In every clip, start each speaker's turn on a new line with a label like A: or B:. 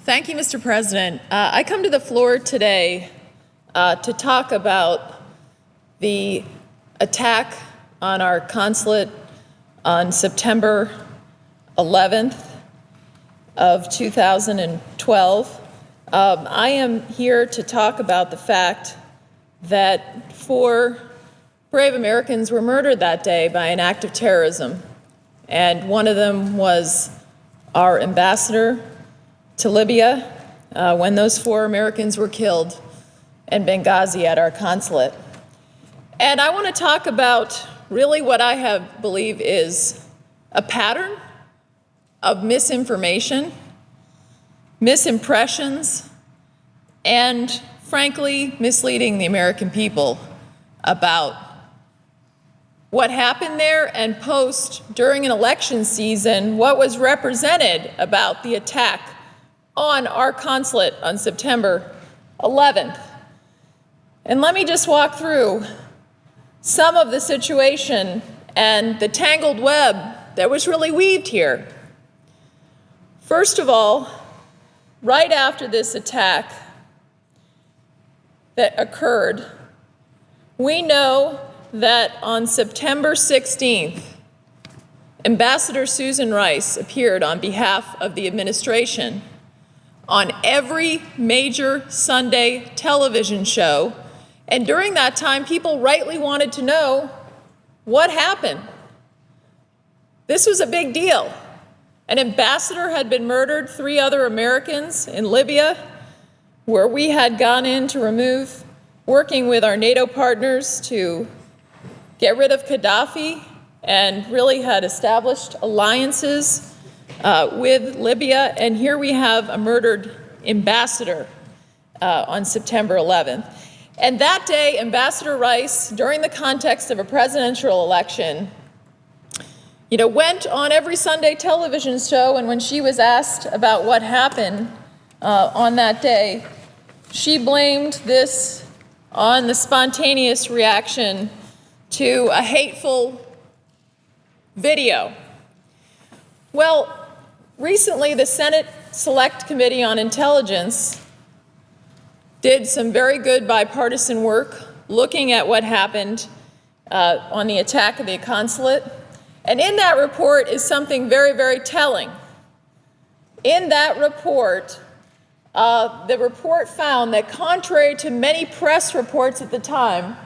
A: Thank you, Mr. President. I come to the floor today to talk about the attack on our consulate on September 11th of 2012. I am here to talk about the fact that 4 brave Americans were murdered that day by an act of terrorism, and one of them was our ambassador to Libya when those 4 Americans were killed in Benghazi at our consulate. And I want to talk about really what I believe is a pattern of misinformation, misimpressions, and frankly, misleading the American people about what happened there, and during an election season, what was represented about the attack on our consulate on September 11th. And let me just walk through some of the situation and the tangled web that was really weaved here. First of all, right after this attack that occurred, we know that on September 16th, Ambassador Susan Rice appeared on behalf of the administration on every major Sunday television show, and during that time, people rightly wanted to know what happened. This was a big deal. An ambassador had been murdered, 3 other Americans in Libya, where we had gone in to working with our NATO partners to get rid of Gaddafi, and really had established alliances with Libya. And here we have a murdered ambassador on September 11th. And that day, Ambassador Rice, during the context of a presidential election, went on every Sunday television show, and when she was asked about what happened on that day, she blamed this on the spontaneous reaction to a hateful video. Well, recently the Senate Select Committee on Intelligence did some very good bipartisan work looking at what happened on the attack of the consulate. And in that report is something very, very telling. In that report, the report found that contrary to many press reports at the time,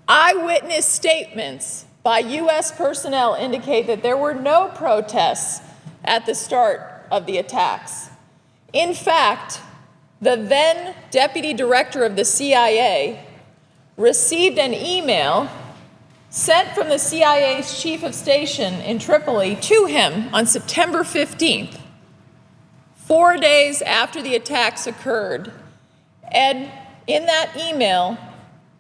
A: eyewitness statements by U.S. personnel indicate that there were no protests at the start of the attacks. In fact, the then Deputy Director of the CIA received an email sent from the CIA's Chief of Station in Tripoli to him on September 15th, 4 days after the attacks occurred. And in that email,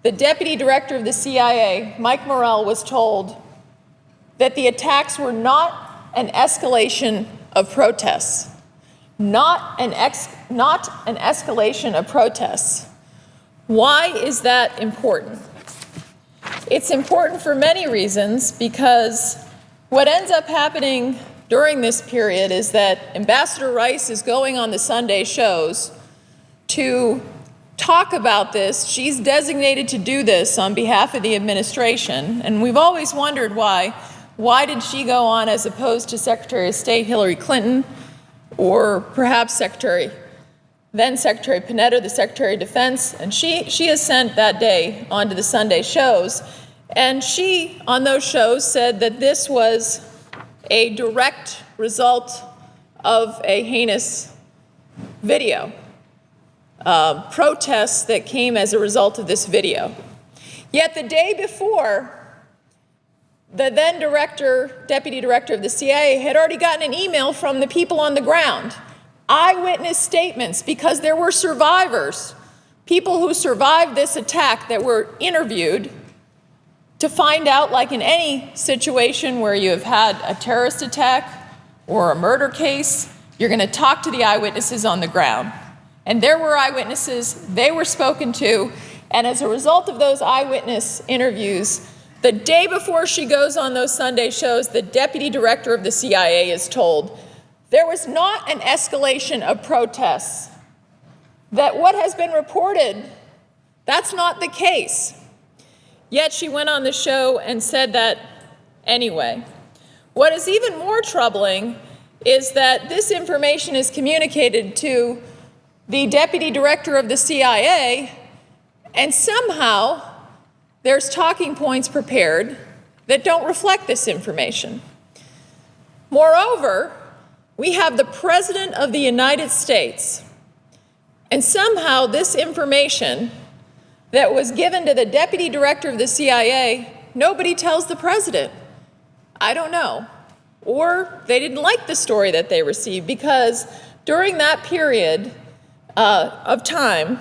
A: the Deputy Director of the CIA, Mike Morrell, was told that the attacks were not an escalation of protests. Not an escalation of protests. Why is that important? It's important for many reasons, because what ends up happening during this period is that Ambassador Rice is going on the Sunday shows to talk about this. She's designated to do this on behalf of the administration, and we've always wondered why. Why did she go on as opposed to Secretary of State Hillary Clinton, or perhaps then Secretary Panetta, the Secretary of Defense? And she is sent that day onto the Sunday shows, and she, on those shows, said that this was a direct result of a heinous video. Protests that came as a result of this video. Yet the day before, the then Deputy Director of the CIA had already gotten an email from the people on the ground, eyewitness statements, because there were survivors, people who survived this attack that were interviewed to find out, like in any situation where you have had a terrorist attack or a murder case, you're going to talk to the eyewitnesses on the ground. And there were eyewitnesses, they were spoken to, and as a result of those eyewitness interviews, the day before she goes on those Sunday shows, the Deputy Director of the CIA is told There was not an escalation of protests. That what has been reported, that's not the case. Yet she went on the show and said that anyway. What is even more troubling is that this information is communicated to the deputy director of the CIA, and somehow there's talking points prepared that don't reflect this information. Moreover, we have the President of the United States, and somehow this information that was given to the deputy director of the CIA, nobody tells the president. I don't know. Or they didn't like the story that they received, because during that period of time,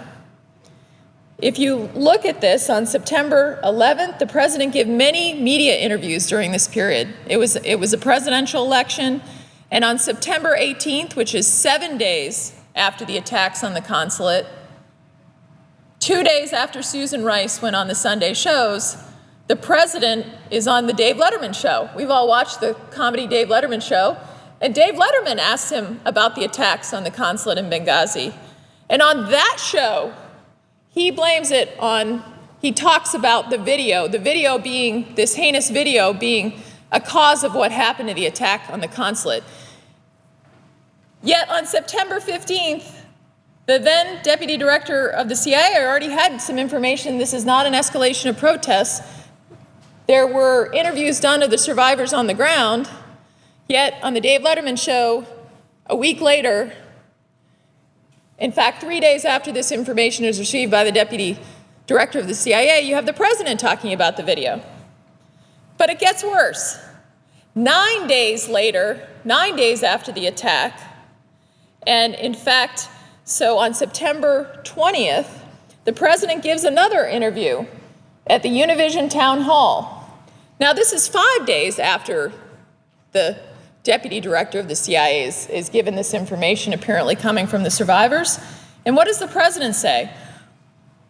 A: if you look at this, on September 11th, the president gave many media interviews during this period. It was a presidential election. And on September 18th, which is 7 days after the attacks on the consulate, 2 days after Susan Rice went on the Sunday shows, the president is on the Dave Letterman show. We've all watched the comedy Dave Letterman show. And Dave Letterman asked him about the attacks on the consulate in Benghazi. And on that show, he blames it on, he talks about the video being, this heinous video being a cause of what happened to the attack on the consulate. Yet on September 15th, the then deputy director of the CIA already had some information. This is not an escalation of protests. There were interviews done of the survivors on the ground. Yet on the Dave Letterman show, a week later, in fact, 3 days after this information is received by the deputy director of the CIA, you have the president talking about the video. But it gets worse. 9 days later, 9 days after the attack, and in fact, so on September 20th, the president gives another interview at the Univision Town Hall. Now, this is 5 days after the deputy director of the CIA is given this information, apparently coming from the survivors. And what does the president say?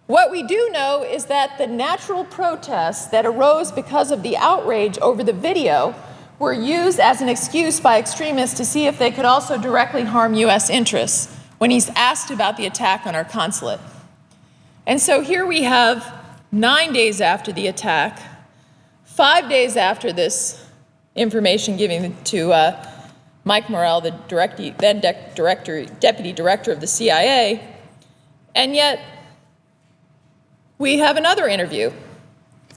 A: What we do know is that the natural protests that arose because of the outrage over the video were used as an excuse by extremists to see if they could also directly harm U.S. interests when he's asked about the attack on our consulate. And so here we have 9 days after the attack, 5 days after this information given to Mike Morrell, the then deputy director of the CIA, and yet we have another interview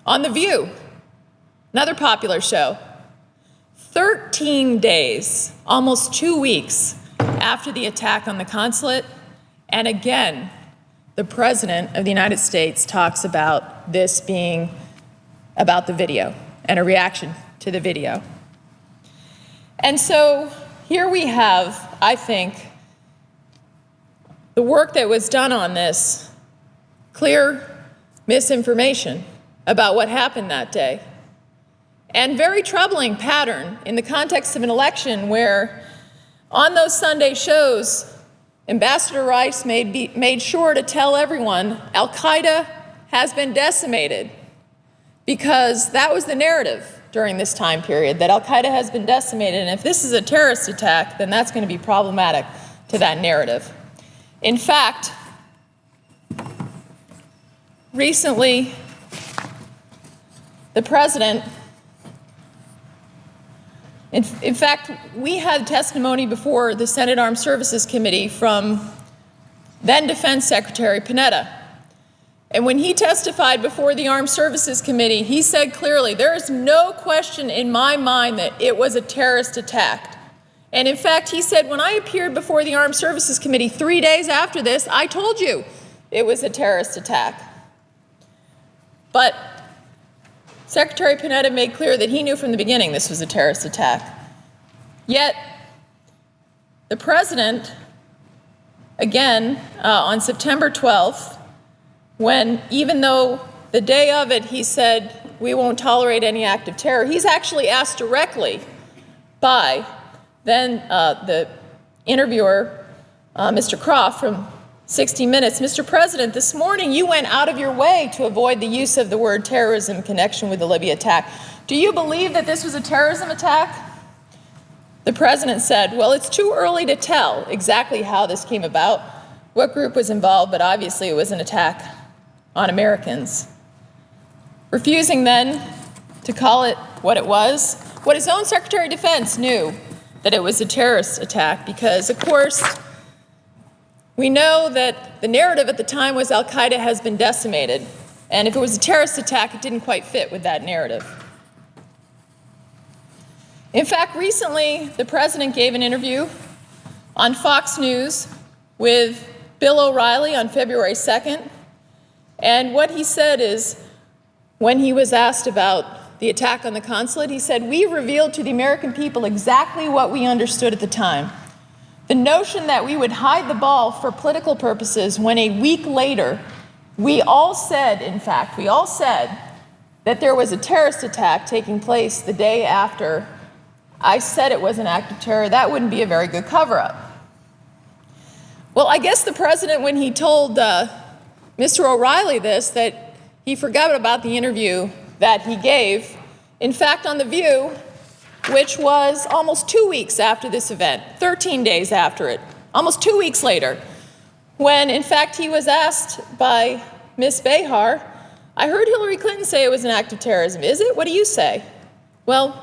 A: on The View, another popular show. 13 days, almost 2 weeks after the attack on the consulate, and again, the President of the United States talks about this being about the video and a reaction to the video. And so here we have, I think, the work that was done on this, clear misinformation about what happened that day, and very troubling pattern in the context of an election where on those Sunday shows, Ambassador Rice made sure to tell everyone Al-Qaeda has been decimated, because that was the narrative during this time period, that Al-Qaeda has been decimated, and if this is a terrorist attack, then that's going to be problematic to that narrative. In fact, recently, the president, in fact, we had testimony before the Senate Armed Services Committee from then Defense Secretary Panetta. And when he testified before the Armed Services Committee, he said clearly, there is no question in my mind that it was a terrorist attack. And in fact, he said, when I appeared before the Armed Services Committee 3 days after this, I told you it was a terrorist attack. But Secretary Panetta made clear that he knew from the beginning this was a terrorist attack. Yet, the president, again, on September 12th, when even though the day of it he said, we won't tolerate any act of terror, he's actually asked directly by then the interviewer, Mr. Croft from 60 Minutes, Mr. President, this morning you went out of your way to avoid the use of the word terrorism in connection with the Libya attack. Do you believe that this was a terrorism attack? the president said, well, it's too early to tell exactly how this came about, what group was involved, but obviously it was an attack on Americans. Refusing then to call it what it was, what his own Secretary of Defense knew, that it was a terrorist attack, because, of course, we know that the narrative at the time was Al-Qaeda has been decimated, and if it was a terrorist attack, it didn't quite fit with that narrative. In fact, recently, the president gave an interview on Fox News with Bill O'Reilly on February 2nd, and what he said is, when he was asked about the attack on the consulate, he said, "We revealed to the American people exactly what we understood at the time. The notion that we would hide the ball for political purposes when a week later, we all said that there was a terrorist attack taking place the day after I said it was an act of terror, that wouldn't be a very good cover-up." Well, I guess the president, when he told Mr. O'Reilly this, that he forgot about the interview that he gave, in fact, on The View, which was almost 2 weeks after this event, 13 days after it, almost 2 weeks later, when, in fact, he was asked by Ms. Behar, "I heard Hillary Clinton say it was an act of terrorism. Is it? What do you say?" Well,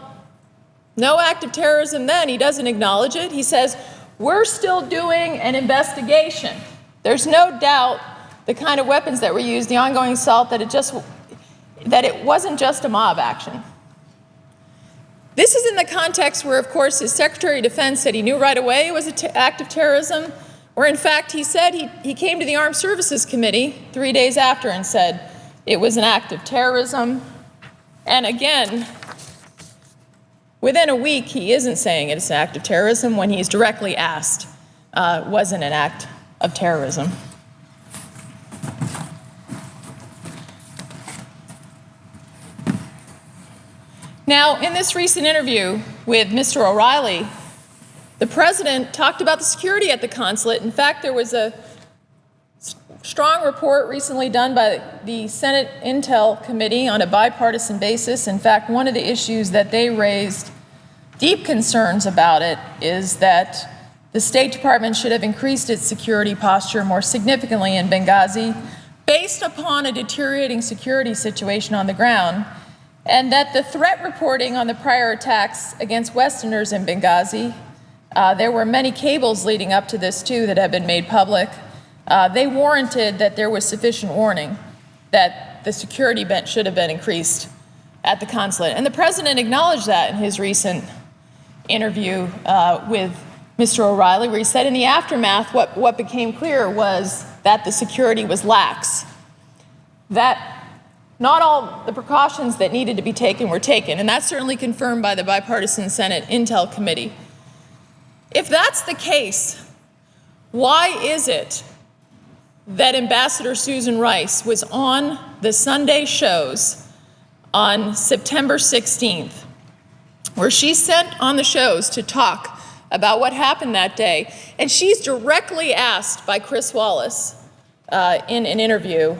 A: no act of terrorism then. He doesn't acknowledge it. He says, "We're still doing an investigation. There's no doubt the kind of weapons that were used, the ongoing assault, that it wasn't just a mob action." This is in the context where, of course, his Secretary of Defense said he knew right away it was an act of terrorism, where in fact he said he came to the Armed Services Committee 3 days after and said it was an act of terrorism. And again, within a week, he isn't saying it's an act of terrorism when he's directly asked, wasn't an act of terrorism. Now, in this recent interview with Mr. O'Reilly, the president talked about the security at the consulate. In fact, there was a strong report recently done by the Senate Intel Committee on a bipartisan basis. In fact, one of the issues that they raised deep concerns about it is that the State Department should have increased its security posture more significantly in Benghazi based upon a deteriorating security situation on the ground, and that the threat reporting on the prior attacks against Westerners in Benghazi, there were many cables leading up to this too that have been made public, they warranted that there was sufficient warning that the security bench should have been increased at the consulate. And the president acknowledged that in his recent interview with Mr. O'Reilly, where he said in the aftermath what became clear was that the security was lax, that not all the precautions that needed to be taken were taken, and that's certainly confirmed by the bipartisan Senate Intel Committee. If that's the case, why is it that Ambassador Susan Rice was on the Sunday shows on September 16th, where she's sent on the shows to talk about what happened that day, and she's directly asked by Chris Wallace in an interview.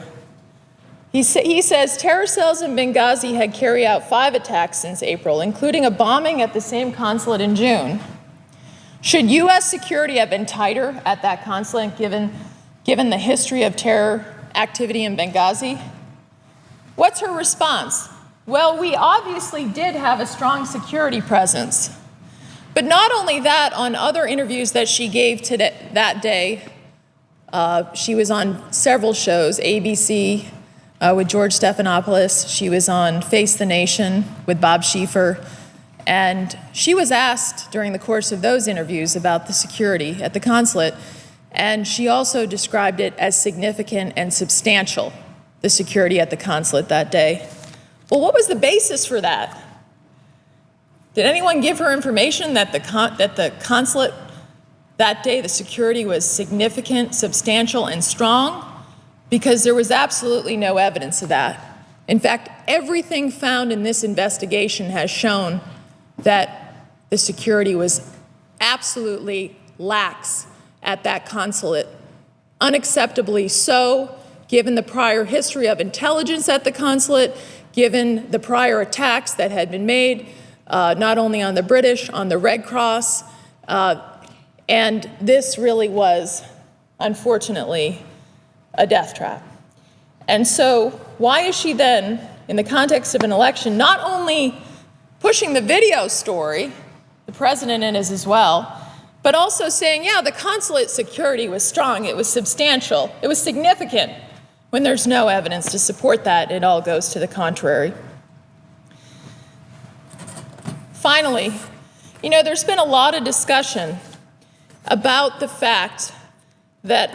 A: He says terror cells in Benghazi had carried out 5 attacks since April, including a bombing at the same consulate in June. Should U.S. security have been tighter at that consulate given the history of terror activity in Benghazi? What's her response? Well, we obviously did have a strong security presence. But not only that, on other interviews that she gave that day, she was on several shows, ABC, with George Stephanopoulos. She was on Face the Nation with Bob Schieffer. And she was asked during the course of those interviews about the security at the consulate. And she also described it as significant and substantial, the security at the consulate that day. Well, what was the basis for that? Did anyone give her information that the consulate that day, the security was significant, substantial, and strong? Because there was absolutely no evidence of that. In fact, everything found in this investigation has shown that the security was absolutely lax at that consulate, unacceptably so, given the prior history of intelligence at the consulate, given the prior attacks that had been made, not only on the British, on the Red Cross, and this really was, unfortunately, a death trap. And so why is she then, in the context of an election, not only pushing the video story, the president is as well, but also saying, yeah, the consulate security was strong, it was substantial, it was significant, when there's no evidence to support that, it all goes to the contrary. Finally, there's been a lot of discussion about the fact that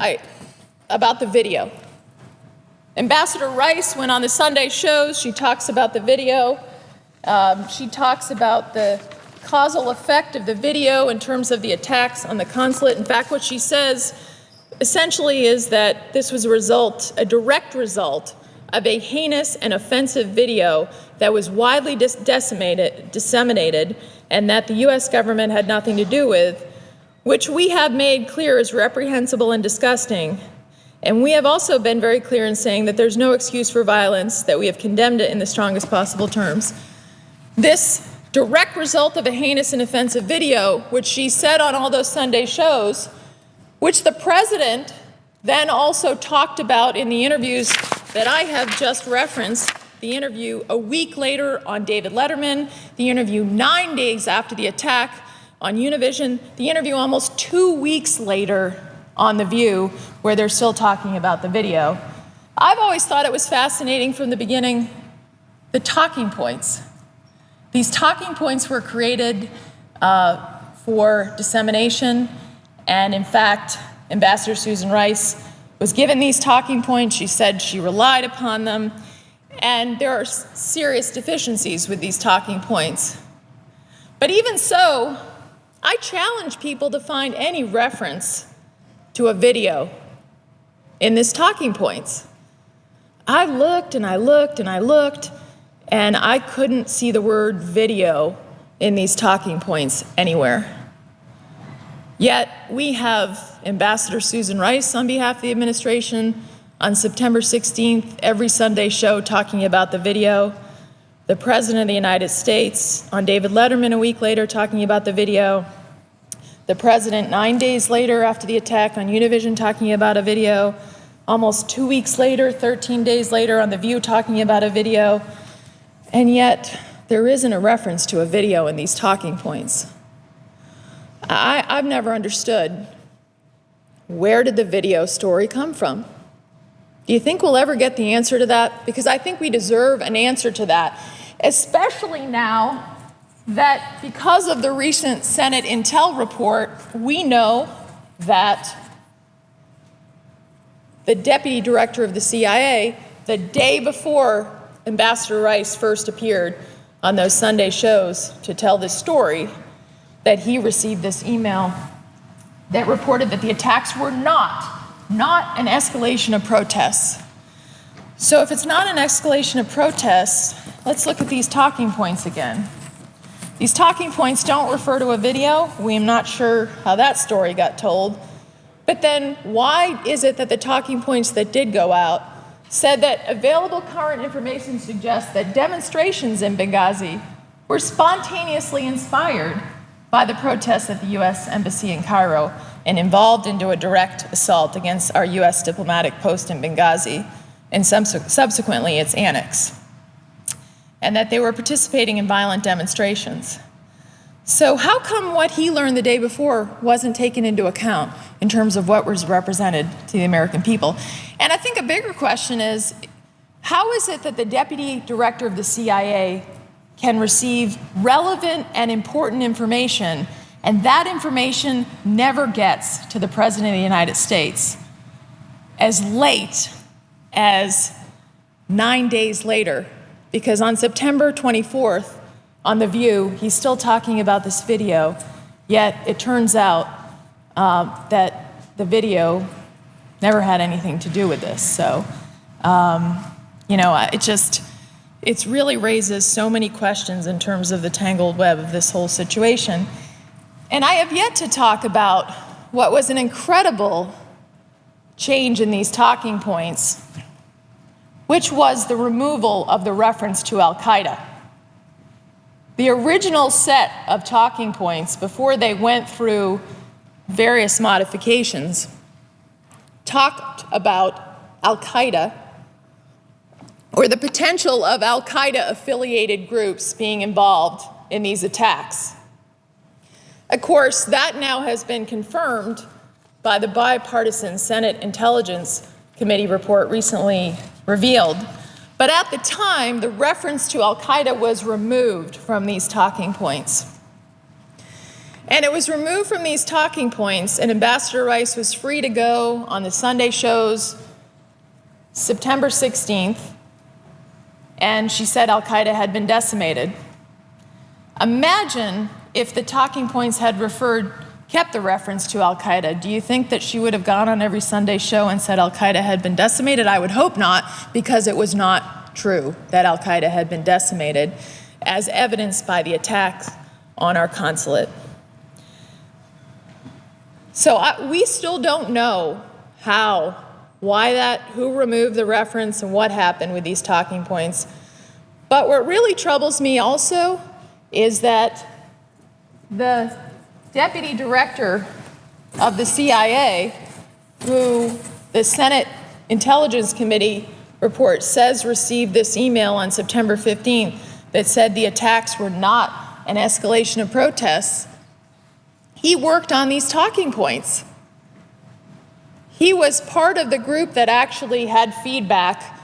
A: about the video. Ambassador Rice went on the Sunday shows. She talks about the video. She talks about the causal effect of the video in terms of the attacks on the consulate. In fact, what she says essentially is that this was a direct result of a heinous and offensive video that was widely disseminated, and that the U.S. government had nothing to do with, which we have made clear is reprehensible and disgusting. And we have also been very clear in saying that there's no excuse for violence, that we have condemned it in the strongest possible terms. This direct result of a heinous and offensive video, which she said on all those Sunday shows, which the president then also talked about in the interviews that I have just referenced, the interview a week later on David Letterman, the interview 9 days after the attack on Univision, the interview almost 2 weeks later on The View, where they're still talking about the video. I've always thought it was fascinating from the beginning, the talking points. These talking points were created for dissemination, and in fact, Ambassador Susan Rice was given these talking points. She said she relied upon them, and there are serious deficiencies with these talking points. But even so, I challenge people to find any reference to a video in this talking points. I looked and I looked and I looked, and I couldn't see the word video in these talking points anywhere. Yet we have Ambassador Susan Rice on behalf of the administration on September 16th, every Sunday show talking about the video. The President of the United States on David Letterman a week later talking about the video. The President 9 days later after the attack on Univision talking about a video. Almost 2 weeks later, 13 days later on The View talking about a video. And yet there isn't a reference to a video in these talking points. I've never understood, where did the video story come from? Do you think we'll ever get the answer to that? Because I think we deserve an answer to that, especially now that because of the recent Senate Intel report, we know that the deputy director of the CIA, the day before Ambassador Rice first appeared on those Sunday shows to tell this story, that he received this email that reported that the attacks were not an escalation of protests. So if it's not an escalation of protests, let's look at these talking points again. These talking points don't refer to a video. We're not sure how that story got told. But then why is it that the talking points that did go out said that available current information suggests that demonstrations in Benghazi were spontaneously inspired by the protests at the U.S. Embassy in Cairo and involved into a direct assault against our U.S. diplomatic post in Benghazi and subsequently its annex, and that they were participating in violent demonstrations. So how come what he learned the day before wasn't taken into account in terms of what was represented to the American people? And I think a bigger question is, how is it that the deputy director of the CIA can receive relevant and important information, and that information never gets to the President of the United States as late as 9 days later? Because on September 24th, on The View, he's still talking about this video, yet it turns out that the video never had anything to do with this. So, it really raises so many questions in terms of the tangled web of this whole situation. And I have yet to talk about what was an incredible change in these talking points, which was the removal of the reference to Al-Qaeda. The original set of talking points, before they went through various modifications, talked about Al-Qaeda, or the potential of Al-Qaeda-affiliated groups being involved in these attacks. Of course, that now has been confirmed by the bipartisan Senate Intelligence Committee report recently revealed. But at the time, the reference to Al-Qaeda was removed from these talking points. And it was removed from these talking points, and Ambassador Rice was free to go on the Sunday shows September 16th, and she said Al-Qaeda had been decimated. Imagine if the talking points had kept the reference to Al-Qaeda. Do you think that she would have gone on every Sunday show and said Al-Qaeda had been decimated? I would hope not, because it was not true that Al-Qaeda had been decimated, as evidenced by the attacks on our consulate. So we still don't know who removed the reference and what happened with these talking points. But what really troubles me also is that the deputy director of the CIA, who the Senate Intelligence Committee report says received this email on September 15th that said the attacks were not an escalation of protests, he worked on these talking points. He was part of the group that actually had feedback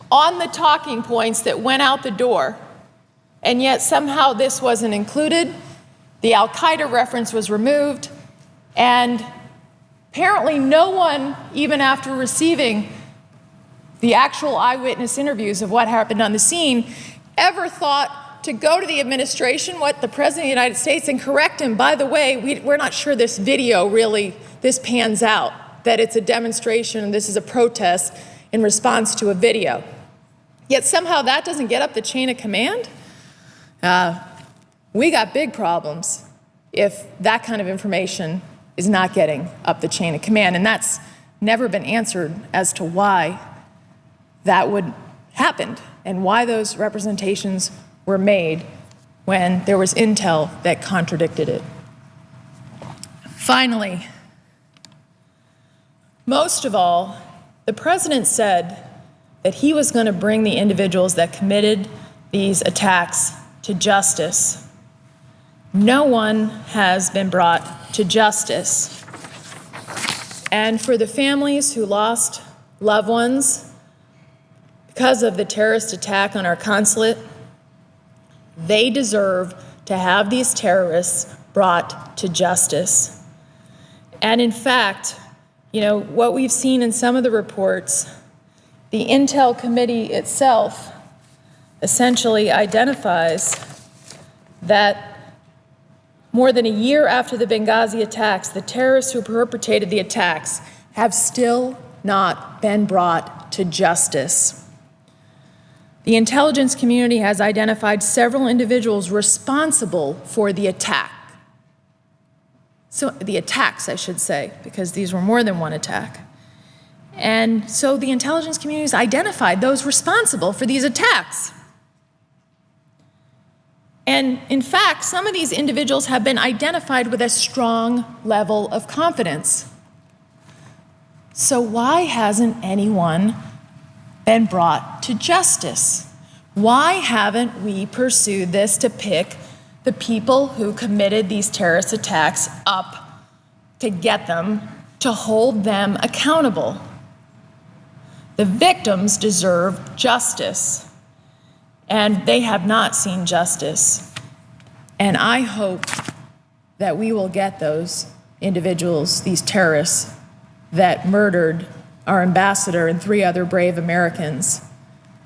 A: on the talking points that went out the door, and yet somehow this wasn't included. The Al-Qaeda reference was removed, and apparently no one, even after receiving the actual eyewitness interviews of what happened on the scene, ever thought to go to the administration, the President of the United States, and correct him. By the way, we're not sure this video really, this pans out, that it's a demonstration and this is a protest in response to a video. Yet somehow that doesn't get up the chain of command. We got big problems if that kind of information is not getting up the chain of command, and that's never been answered as to why that would happen and why those representations were made when there was intel that contradicted it. Finally, most of all, the president said that he was going to bring the individuals that committed these attacks to justice. No one has been brought to justice. And for the families who lost loved ones because of the terrorist attack on our consulate, they deserve to have these terrorists brought to justice. And in fact, what we've seen in some of the reports, the Intel Committee itself essentially identifies that more than a year after the Benghazi attacks, the terrorists who perpetrated the attacks have still not been brought to justice. The intelligence community has identified several individuals responsible for the attack. So the attacks, I should say, because these were more than one attack. And so the intelligence community has identified those responsible for these attacks. And in fact, some of these individuals have been identified with a strong level of confidence. So why hasn't anyone been brought to justice? Why haven't we pursued this to pick the people who committed these terrorist attacks up, to get them, to hold them accountable? The victims deserve justice, and they have not seen justice. And I hope that we will get those individuals, these terrorists that murdered our ambassador and 3 other brave Americans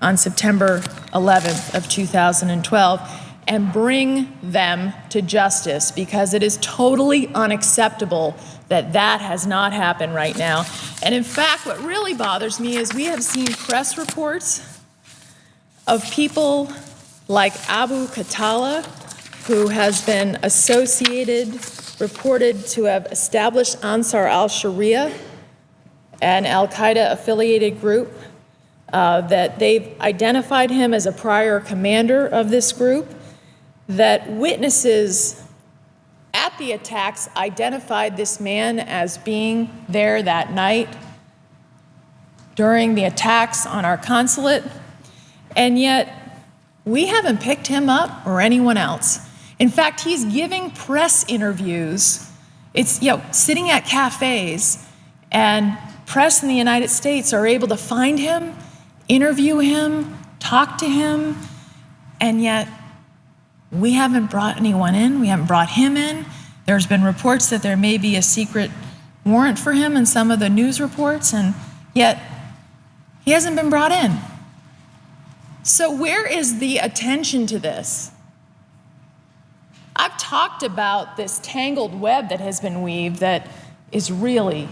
A: on September 11th of 2012, and bring them to justice, because it is totally unacceptable that that has not happened right now. And in fact, what really bothers me is we have seen press reports of people like Abu Khatala, who has been reported to have established Ansar al-Sharia, an Al-Qaeda affiliated group, that they've identified him as a prior commander of this group. that witnesses at the attacks identified this man as being there that night during the attacks on our consulate, and yet we haven't picked him up or anyone else. In fact, he's giving press interviews. It's, sitting at cafes, and press in the United States are able to find him, interview him, talk to him, and yet we haven't brought anyone in. We haven't brought him in. There's been reports that there may be a secret warrant for him in some of the news reports, and yet he hasn't been brought in. So where is the attention to this? I've talked about this tangled web that has been weaved that is really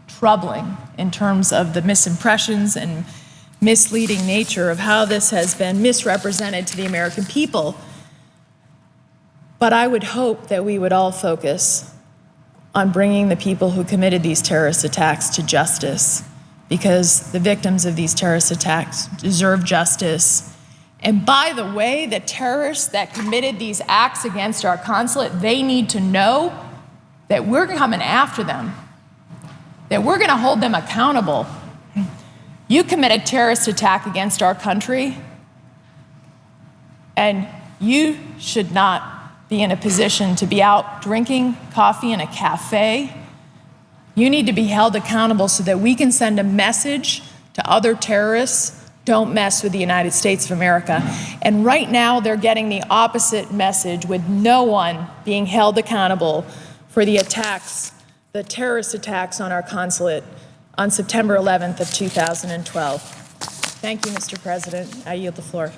A: troubling in terms of the misimpressions and misleading nature of how this has been misrepresented to the American people. But I would hope that we would all focus on bringing the people who committed these terrorist attacks to justice, because the victims of these terrorist attacks deserve justice. And by the way, the terrorists that committed these acts against our consulate, they need to know that we're coming after them, that we're gonna hold them accountable. You commit a terrorist attack against our country, and you should not be in a position to be out drinking coffee in a cafe. You need to be held accountable so that we can send a message to other terrorists: don't mess with the United States of America. And right now, they're getting the opposite message, with no one being held accountable for the attacks, the terrorist attacks on our consulate on September 11th of 2012. Thank you, Mr. President. I yield the floor.